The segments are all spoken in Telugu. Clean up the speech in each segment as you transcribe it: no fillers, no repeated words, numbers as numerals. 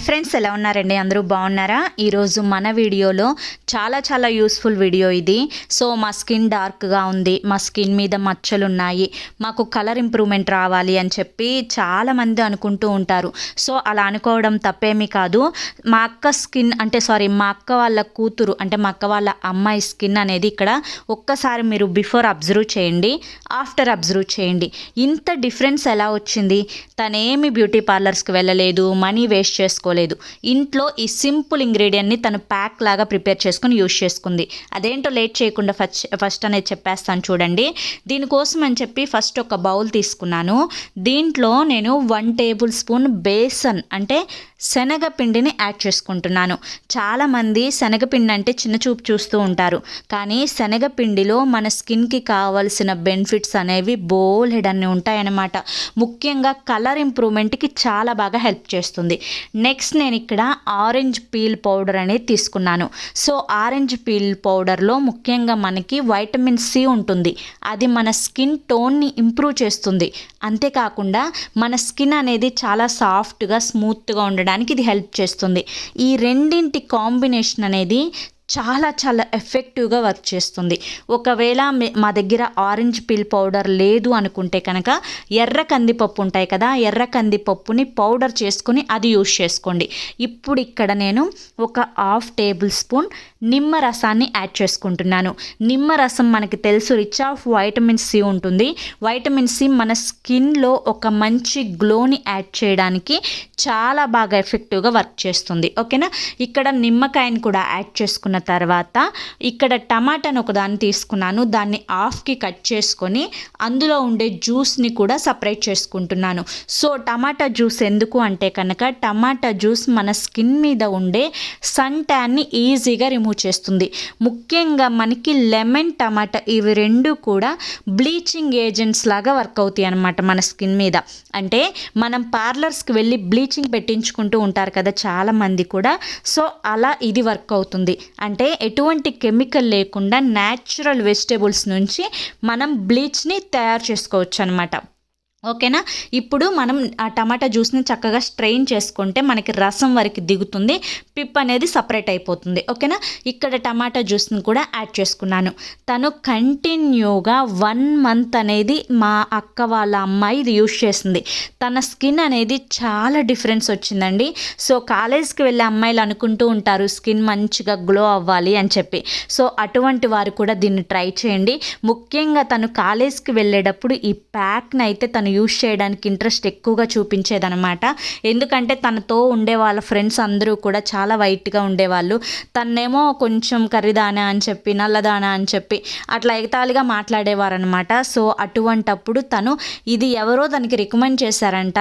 హాయ్ ఫ్రెండ్స్, ఎలా ఉన్నారండి? అందరూ బాగున్నారా? ఈరోజు మన వీడియోలో చాలా యూస్ఫుల్ వీడియో ఇది. సో మా స్కిన్ డార్క్గా ఉంది, మా స్కిన్ మీద మచ్చలు ఉన్నాయి, మాకు కలర్ ఇంప్రూవ్మెంట్ రావాలి అని చెప్పి చాలామంది అనుకుంటూ ఉంటారు. సో అలా అనుకోవడం తప్పేమీ కాదు. మా అక్క వాళ్ళ కూతురు అంటే మా అక్క వాళ్ళ అమ్మాయి స్కిన్ అనేది ఇక్కడ ఒక్కసారి మీరు బిఫోర్ అబ్జర్వ్ చేయండి, ఆఫ్టర్ అబ్జర్వ్ చేయండి. ఇంత డిఫరెన్స్ ఎలా వచ్చింది? తనేమి బ్యూటీ పార్లర్స్కి వెళ్ళలేదు, మనీ వేస్ట్ చేసుకోలేదు. ఇంట్లో ఈ సింపుల్ ఇంగ్రీడియంట్ని తను ప్యాక్ లాగా ప్రిపేర్ చేసుకుని యూజ్ చేసుకుంది. అదేంటో లేట్ చేయకుండా ఫస్ట్ అనేది చెప్పేస్తాను చూడండి. దీనికోసం అని చెప్పి ఫస్ట్ ఒక బౌల్ తీసుకున్నాను. దీంట్లో నేను 1 టేబుల్ స్పూన్ బేసన్ అంటే శనగపిండిని యాడ్ చేసుకుంటున్నాను. చాలామంది శనగపిండి అంటే చిన్న చూపు చూస్తూ ఉంటారు, కానీ శనగపిండిలో మన స్కిన్కి కావాల్సిన బెనిఫిట్స్ అనేవి బోలెడన్ని ఉంటాయన్నమాట. ముఖ్యంగా కలర్ ఇంప్రూవ్మెంట్కి చాలా బాగా హెల్ప్ చేస్తుంది. నెక్స్ట్ నేను ఇక్కడ ఆరెంజ్ పీల్ పౌడర్ అనేది తీసుకున్నాను. సో ఆరెంజ్ పీల్ పౌడర్లో ముఖ్యంగా మనకి వైటమిన్ సి ఉంటుంది. అది మన స్కిన్ టోన్ని ఇంప్రూవ్ చేస్తుంది. అంతేకాకుండా మన స్కిన్ అనేది చాలా సాఫ్ట్గా స్మూత్గా ఉండడానికి ఇది హెల్ప్ చేస్తుంది. ఈ రెండింటి కాంబినేషన్ అనేది చాలా ఎఫెక్టివ్గా వర్క్ చేస్తుంది. ఒకవేళ మా దగ్గర ఆరెంజ్ పీల్ పౌడర్ లేదు అనుకుంటే కనుక ఎర్ర కందిపప్పు ఉంటాయి కదా, ఎర్ర కందిపప్పుని పౌడర్ చేసుకుని అది యూజ్ చేసుకోండి. ఇప్పుడు ఇక్కడ నేను ఒక 1/2 టేబుల్ స్పూన్ నిమ్మరసాన్ని యాడ్ చేసుకుంటున్నాను. నిమ్మరసం మనకి తెలుసు రిచ్ ఆఫ్ వైటమిన్ సి ఉంటుంది. వైటమిన్ సి మన స్కిన్లో ఒక మంచి గ్లోని యాడ్ చేయడానికి చాలా బాగా ఎఫెక్టివ్గా వర్క్ చేస్తుంది. ఓకేనా? ఇక్కడ నిమ్మకాయని కూడా యాడ్ చేసుకున్న తర్వాత ఇక్కడ టమాటాను ఒకదాన్ని తీసుకున్నాను. దాన్ని హాఫ్కి కట్ చేసుకొని అందులో ఉండే జ్యూస్ని కూడా సపరేట్ చేసుకుంటున్నాను. సో టమాటా జ్యూస్ ఎందుకు అంటే కనుక టమాటా జ్యూస్ మన స్కిన్ మీద ఉండే సన్ ట్యాన్ని ఈజీగా రిమూవ్ చేస్తుంది. ముఖ్యంగా మనకి లెమన్, టమాటా ఇవి రెండు కూడా బ్లీచింగ్ ఏజెంట్స్ లాగా వర్క్ అవుతాయి అన్నమాట మన స్కిన్ మీద. అంటే మనం పార్లర్స్కి వెళ్ళి బ్లీచింగ్ పెట్టించుకుంటూ ఉంటారు కదా చాలామంది కూడా. సో అలా ఇది వర్క్ అవుతుంది. అంటే ఎటువంటి కెమికల్ లేకుండా న్యాచురల్ వెజిటేబుల్స్ నుంచి మనం బ్లీచ్ని తయారు చేసుకోవచ్చు అనమాట. ఓకేనా? ఇప్పుడు మనం ఆ టమాటా జ్యూస్ని చక్కగా స్ట్రెయిన్ చేసుకుంటే మనకి రసం వరకు దిగుతుంది, పిప్ అనేది సపరేట్ అయిపోతుంది. ఓకేనా? ఇక్కడ టమాటా జ్యూస్ని కూడా యాడ్ చేసుకున్నాను. తను కంటిన్యూగా 1 మంత్ అనేది మా అక్క వాళ్ళ అమ్మాయి ఇది యూజ్ చేసింది. తన స్కిన్ అనేది చాలా డిఫరెన్స్ వచ్చిందండి. సో కాలేజ్కి వెళ్ళే అమ్మాయిలు అనుకుంటూ ఉంటారు స్కిన్ మంచిగా గ్లో అవ్వాలి అని చెప్పి. సో అటువంటి వారు కూడా దీన్ని ట్రై చేయండి. ముఖ్యంగా తను కాలేజ్కి వెళ్ళేటప్పుడు ఈ ప్యాక్ని అయితే తను యూజ్ చేయడానికి ఇంట్రెస్ట్ ఎక్కువగా చూపించేదనమాట. ఎందుకంటే తనతో ఉండే వాళ్ళ ఫ్రెండ్స్ అందరూ కూడా చాలా వైట్గా ఉండేవాళ్ళు. తన్నేమో కొంచెం కర్రీదానా అని చెప్పి, నల్లదానా అని చెప్పి అట్లా ఎగతాళిగా మాట్లాడేవారనమాట. సో అటువంటప్పుడు తను ఇది ఎవరో తనకి రికమెండ్ చేశారంట,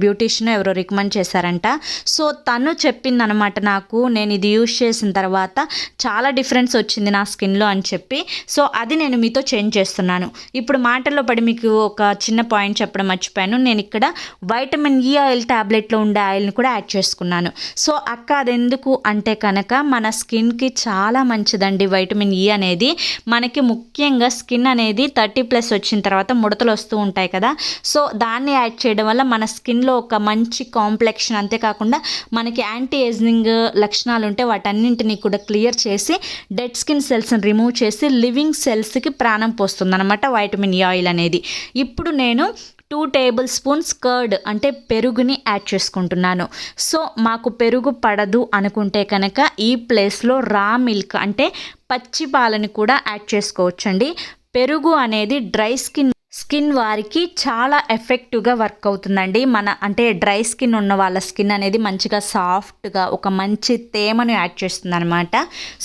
బ్యూటీషియన్ ఎవరో రికమెండ్ చేశారంట. సో తను చెప్పిందనమాట నాకు, నేను ఇది యూజ్ చేసిన తర్వాత చాలా డిఫరెన్స్ వచ్చింది నా స్కిన్లో అని చెప్పి. సో అది నేను మీతో చేంజ్ చేస్తున్నాను. ఇప్పుడు మాటల్లో పడి మీకు ఒక చిన్న పాయింట్ చెప్పడం మర్చిపోయాను. నేను ఇక్కడ వైటమిన్ ఈ ఆయిల్ ట్యాబ్లెట్లో ఉండే ఆయిల్ని కూడా యాడ్ చేసుకున్నాను. సో అక్క అదెందుకు అంటే కనుక మన స్కిన్కి చాలా మంచిదండి వైటమిన్ ఈ అనేది. మనకి ముఖ్యంగా స్కిన్ అనేది 30+ వచ్చిన తర్వాత ముడతలు వస్తూ ఉంటాయి కదా. సో దాన్ని యాడ్ చేయడం వల్ల మన స్కిన్లో ఒక మంచి కాంప్లెక్షన్, అంతేకాకుండా మనకి యాంటీ ఏజింగ్ లక్షణాలు ఉంటే వాటన్నింటినీ కూడా క్లియర్ చేసి డెడ్ స్కిన్ సెల్స్ని రిమూవ్ చేసి లివింగ్ సెల్స్కి ప్రాణం పోస్తుంది అనమాట వైటమిన్ ఈ ఆయిల్ అనేది. ఇప్పుడు నేను 2 టేబుల్ స్పూన్స్ కర్డ్ అంటే పెరుగుని యాడ్ చేసుకుంటున్నాను. సో మాకు పెరుగు పడదు అనుకుంటే కనుక ఈ ప్లేస్లో రా మిల్క్ అంటే పచ్చి పాలని కూడా యాడ్ చేసుకోవచ్చండి. పెరుగు అనేది డ్రై స్కిన్ వారికి చాలా ఎఫెక్టివ్గా వర్క్ అవుతుందండి. అంటే డ్రై స్కిన్ ఉన్న వాళ్ళ స్కిన్ అనేది మంచిగా సాఫ్ట్గా ఒక మంచి తేమను యాడ్ చేస్తుంది అనమాట.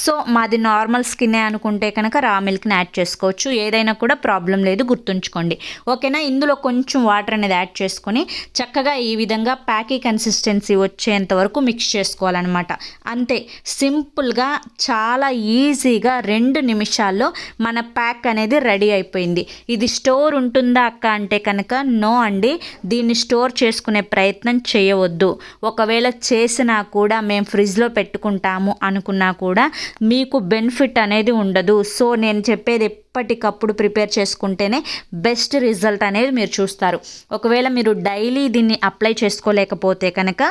సో మాది నార్మల్ స్కిన్నే అనుకుంటే కనుక రా మిల్క్ని యాడ్ చేసుకోవచ్చు. ఏదైనా కూడా ప్రాబ్లం లేదు, గుర్తుంచుకోండి. ఓకేనా? ఇందులో కొంచెం వాటర్ అనేది యాడ్ చేసుకొని చక్కగా ఈ విధంగా ప్యాకీ కన్సిస్టెన్సీ వచ్చేంత వరకు మిక్స్ చేసుకోవాలన్నమాట. అంతే, సింపుల్గా చాలా ఈజీగా 2 నిమిషాల్లో మన ప్యాక్ అనేది రెడీ అయిపోయింది. ఇది స్టోర్ ఉంటుందా అక్క అంటే కనుక నో అండి, దీన్ని స్టోర్ చేసుకునే ప్రయత్నం చేయవద్దు. ఒకవేళ చేసినా కూడా మేము ఫ్రిడ్జ్లో పెట్టుకుంటాము అనుకున్నా కూడా మీకు బెనిఫిట్ అనేది ఉండదు. సో నేను చెప్పేది అప్పటికప్పుడు ప్రిపేర్ చేసుకుంటేనే బెస్ట్ రిజల్ట్ అనేది మీరు చూస్తారు. ఒకవేళ మీరు డైలీ దీన్ని అప్లై చేసుకోలేకపోతే కనుక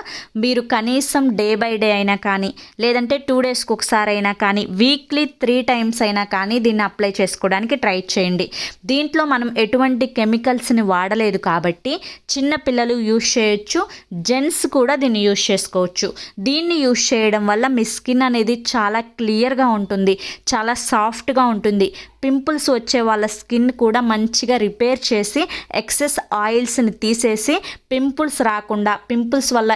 మీరు కనీసం డే బై డే అయినా కానీ, లేదంటే 2 డేస్కి ఒకసారి అయినా కానీ, వీక్లీ 3 టైమ్స్ అయినా కానీ దీన్ని అప్లై చేసుకోవడానికి ట్రై చేయండి. దీంట్లో మనం ఎటువంటి కెమికల్స్ని వాడలేదు కాబట్టి చిన్న పిల్లలు యూజ్ చేయొచ్చు, జెంట్స్ కూడా దీన్ని యూజ్ చేసుకోవచ్చు. దీన్ని యూజ్ చేయడం వల్ల మీ స్కిన్ అనేది చాలా క్లియర్గా ఉంటుంది, చాలా సాఫ్ట్గా ఉంటుంది. పింపుల్స్ వచ్చే వాళ్ళ స్కిన్ కూడా మంచిగా రిపేర్ చేసి ఎక్సెస్ ఆయిల్స్ని తీసేసి పింపుల్స్ రాకుండా, పింపుల్స్ వల్ల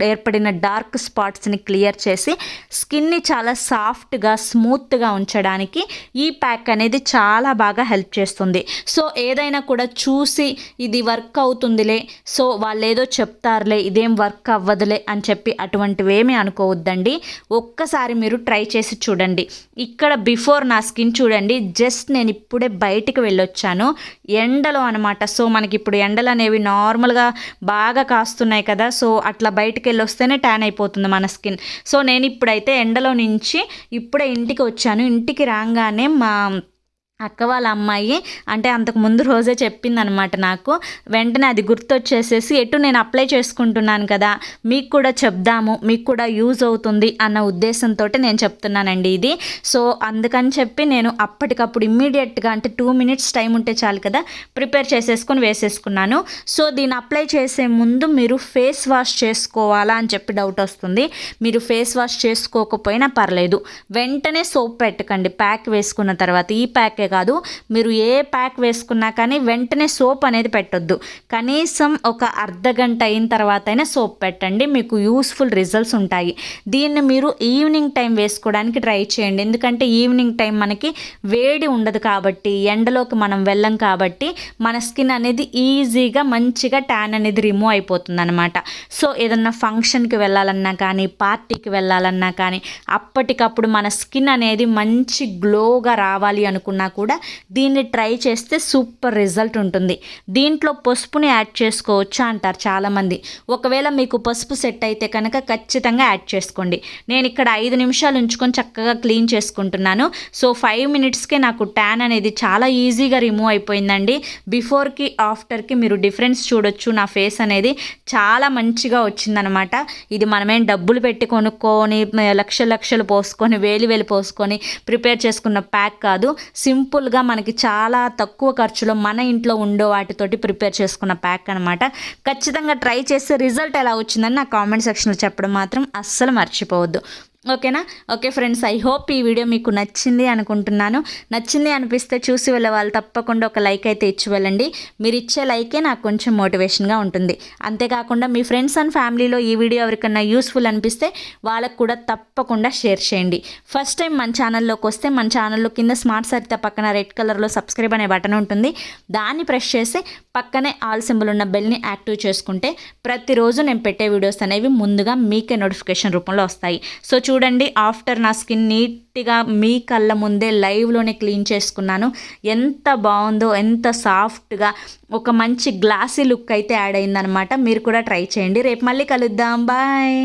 ఏర్పడిన డార్క్ స్పాట్స్ని క్లియర్ చేసి స్కిన్ని చాలా సాఫ్ట్గా స్మూత్గా ఉంచడానికి ఈ ప్యాక్ అనేది చాలా బాగా హెల్ప్ చేస్తుంది. సో ఏదైనా కూడా చూసి ఇది వర్క్ అవుతుందిలే, సో వాళ్ళు ఏదో చెప్తారులే, ఇదేం వర్క్ అవ్వదులే అని చెప్పి అటువంటివేమీ అనుకోవద్దండి. ఒక్కసారి మీరు ట్రై చేసి చూడండి. ఇక్కడ బిఫోర్ నా స్కిన్ చూడండి, జస్ట్ నేను ఇప్పుడే బయటికి వెళ్ళొచ్చాను ఎండలో అనమాట. సో మనకి ఇప్పుడు ఎండలు అనేవి నార్మల్గా బాగా కాస్తున్నాయి కదా, సో అట్లా బయటికి వెళ్ళొస్తేనే ట్యాన్ అయిపోతుంది మన స్కిన్. సో నేను ఇప్పుడైతే ఎండలో నుంచి ఇప్పుడే ఇంటికి వచ్చాను. ఇంటికి రాగానే మా అక్క వాళ్ళ అమ్మాయి అంటే అంతకు ముందు రోజే చెప్పిందనమాట నాకు. వెంటనే అది గుర్తొచ్చేసేసి ఎటు నేను అప్లై చేసుకుంటున్నాను కదా, మీకు కూడా చెప్దాము, మీకు కూడా యూజ్ అవుతుంది అన్న ఉద్దేశంతో నేను చెప్తున్నానండి ఇది. సో అందుకని చెప్పి నేను అప్పటికప్పుడు ఇమ్మీడియట్గా, అంటే 2 మినిట్స్ టైం ఉంటే చాలు కదా, ప్రిపేర్ చేసేసుకొని వేసేసుకున్నాను. సో దీన్ని అప్లై చేసే ముందు మీరు ఫేస్ వాష్ చేసుకోవాలా అని చెప్పి డౌట్ వస్తుంది. మీరు ఫేస్ వాష్ చేసుకోకపోయినా పర్లేదు, వెంటనే సోప్ పెట్టకండి ప్యాక్ వేసుకున్న తర్వాత. ఈ ప్యాకే కాదు, మీరు ఏ ప్యాక్ వేసుకున్నా కానీ వెంటనే సోప్ అనేది పెట్టొద్దు. కనీసం ఒక అర్ధగంట అయిన తర్వాత అయినా సోప్ పెట్టండి, మీకు యూస్ఫుల్ రిజల్ట్స్ ఉంటాయి. దీన్ని మీరు ఈవినింగ్ టైం వేసుకోవడానికి ట్రై చేయండి. ఎందుకంటే ఈవినింగ్ టైం మనకి వేడి ఉండదు కాబట్టి, ఎండలోకి మనం వెళ్ళం కాబట్టి మన స్కిన్ అనేది ఈజీగా మంచిగా ట్యాన్ అనేది రిమూవ్ అయిపోతుంది అనమాట. సో ఏదన్నా ఫంక్షన్కి వెళ్ళాలన్నా కానీ, పార్టీకి వెళ్ళాలన్నా కానీ, అప్పటికప్పుడు మన స్కిన్ అనేది మంచి గ్లోగా రావాలి అనుకున్నా కూడా దీన్ని ట్రై చేస్తే సూపర్ రిజల్ట్ ఉంటుంది. దీంట్లో పసుపుని యాడ్ చేసుకోవచ్చు అంటారు చాలామంది. ఒకవేళ మీకు పసుపు సెట్ అయితే కనుక ఖచ్చితంగా యాడ్ చేసుకోండి. నేను ఇక్కడ 5 నిమిషాలు ఉంచుకొని చక్కగా క్లీన్ చేసుకుంటున్నాను. సో 5 మినిట్స్కే నాకు ట్యాన్ అనేది చాలా ఈజీగా రిమూవ్ అయిపోయిందండి. బిఫోర్కి ఆఫ్టర్కి మీరు డిఫరెన్స్ చూడొచ్చు. నా ఫేస్ అనేది చాలా మంచిగా వచ్చిందనమాట. ఇది మనమేం డబ్బులు పెట్టి కొనుక్కొని లక్షలు పోసుకొని వేలు పోసుకొని ప్రిపేర్ చేసుకున్న ప్యాక్ కాదు. సింపుల్గా మనకి చాలా తక్కువ ఖర్చులో మన ఇంట్లో ఉండే వాటితోటి ప్రిపేర్ చేసుకున్న ప్యాక్ అనమాట. ఖచ్చితంగా ట్రై చేస్తే రిజల్ట్ ఎలా వచ్చిందని నా కామెంట్ సెక్షన్లో చెప్పడం మాత్రం అస్సలు మర్చిపోవద్దు. ఓకేనా? ఓకే ఫ్రెండ్స్, ఐ హోప్ ఈ వీడియో మీకు నచ్చింది అనుకుంటున్నాను. నచ్చింది అనిపిస్తే చూసి వెళ్ళే వాళ్ళు తప్పకుండా ఒక లైక్ అయితే ఇచ్చి వెళ్ళండి. మీరు ఇచ్చే లైకే నాకు కొంచెం మోటివేషన్గా ఉంటుంది. అంతేకాకుండా మీ ఫ్రెండ్స్ అండ్ ఫ్యామిలీలో ఈ వీడియో ఎవరికన్నా యూస్ఫుల్ అనిపిస్తే వాళ్ళకు కూడా తప్పకుండా షేర్ చేయండి. ఫస్ట్ టైం మన ఛానల్లోకి వస్తే మన ఛానల్లో కింద స్మార్ట్ సరిత పక్కన రెడ్ కలర్లో సబ్స్క్రైబ్ అనే బటన్ ఉంటుంది. దాన్ని ప్రెస్ చేసి పక్కనే ఆల్ సింబల్ ఉన్న బెల్ని యాక్టివ్ చేసుకుంటే ప్రతిరోజు నేను పెట్టే వీడియోస్ అనేవి ముందుగా మీకే నోటిఫికేషన్ రూపంలో వస్తాయి. సో చూడండి, ఆఫ్టర్ నా స్కిన్ నీట్గా మీ కళ్ళ ముందే లైవ్లోనే క్లీన్ చేసుకున్నాను. ఎంత బాగుందో, ఎంత సాఫ్ట్గా ఒక మంచి గ్లాసీ లుక్ అయితే యాడ్ అయిందనమాట. మీరు కూడా ట్రై చేయండి. రేపు మళ్ళీ కలుద్దాం. బాయ్.